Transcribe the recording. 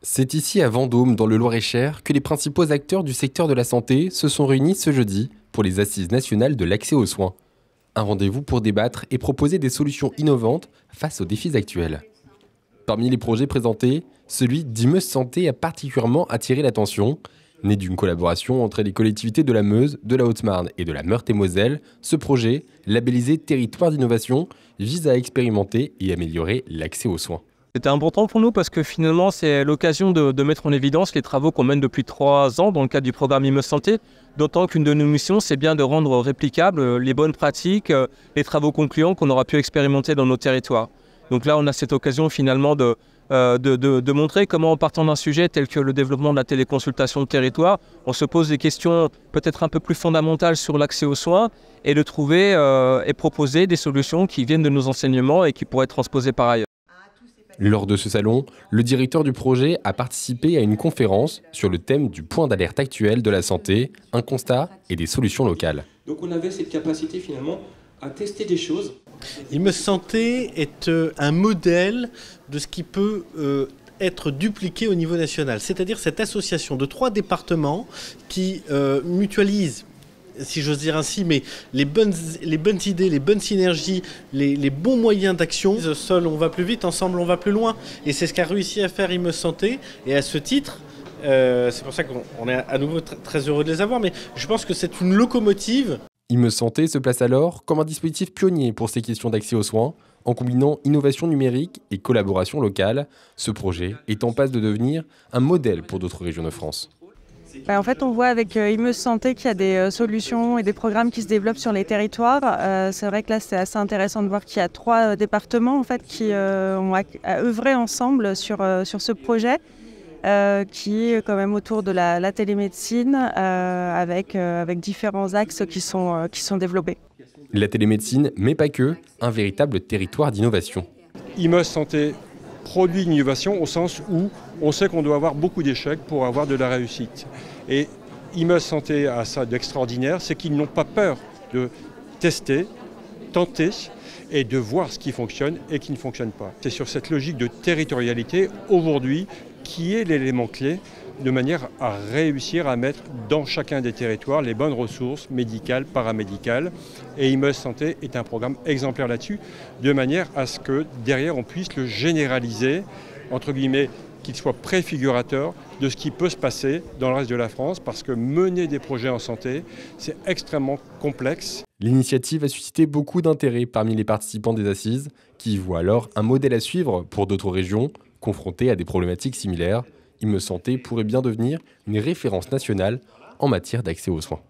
C'est ici à Vendôme, dans le Loir-et-Cher, que les principaux acteurs du secteur de la santé se sont réunis ce jeudi pour les Assises nationales de l'accès aux soins. Un rendez-vous pour débattre et proposer des solutions innovantes face aux défis actuels. Parmi les projets présentés, celui d'Imeuse Santé a particulièrement attiré l'attention. Né d'une collaboration entre les collectivités de la Meuse, de la Haute-Marne et de la Meurthe-et-Moselle, ce projet, labellisé Territoire d'innovation, vise à expérimenter et améliorer l'accès aux soins. C'était important pour nous parce que finalement c'est l'occasion de mettre en évidence les travaux qu'on mène depuis 3 ans dans le cadre du programme Imeuse Santé, d'autant qu'une de nos missions c'est bien de rendre réplicables les bonnes pratiques, les travaux concluants qu'on aura pu expérimenter dans nos territoires. Donc là on a cette occasion finalement de montrer comment en partant d'un sujet tel que le développement de la téléconsultation de territoire, on se pose des questions peut-être un peu plus fondamentales sur l'accès aux soins et de trouver et proposer des solutions qui viennent de nos enseignements et qui pourraient être transposées par ailleurs. Lors de ce salon, le directeur du projet a participé à une conférence sur le thème du point d'alerte actuel de la santé, un constat et des solutions locales. Donc on avait cette capacité finalement à tester des choses. Imeuse Santé est un modèle de ce qui peut être dupliqué au niveau national, c'est-à-dire cette association de 3 départements qui mutualisent, si j'ose dire ainsi, mais les bonnes idées, les bonnes synergies, les bons moyens d'action. Seul on va plus vite, ensemble on va plus loin. Et c'est ce qu'a réussi à faire Imeuse Santé. Et à ce titre, c'est pour ça qu'on est à nouveau très heureux de les avoir, mais je pense que c'est une locomotive. Imeuse Santé se place alors comme un dispositif pionnier pour ces questions d'accès aux soins, en combinant innovation numérique et collaboration locale. Ce projet est en passe de devenir un modèle pour d'autres régions de France. En fait, on voit avec Imeuse Santé qu'il y a des solutions et des programmes qui se développent sur les territoires. C'est vrai que là, c'est assez intéressant de voir qu'il y a 3 départements en fait, qui ont œuvré ensemble sur ce projet, qui est quand même autour de la télémédecine, avec différents axes qui sont développés. La télémédecine, mais pas que, un véritable territoire d'innovation. Imeuse Santé produit une innovation au sens où on sait qu'on doit avoir beaucoup d'échecs pour avoir de la réussite. Et Imeuse Santé a ça d'extraordinaire, c'est qu'ils n'ont pas peur de tester, tenter et de voir ce qui fonctionne et qui ne fonctionne pas. C'est sur cette logique de territorialité aujourd'hui qui est l'élément clé de manière à réussir à mettre dans chacun des territoires les bonnes ressources médicales, paramédicales. Et Imeuse Santé est un programme exemplaire là-dessus, de manière à ce que derrière on puisse le généraliser, entre guillemets, qu'il soit préfigurateur de ce qui peut se passer dans le reste de la France, parce que mener des projets en santé, c'est extrêmement complexe. L'initiative a suscité beaucoup d'intérêt parmi les participants des assises, qui y voient alors un modèle à suivre pour d'autres régions confrontées à des problématiques similaires. Imeuse Santé pourrait bien devenir une référence nationale en matière d'accès aux soins.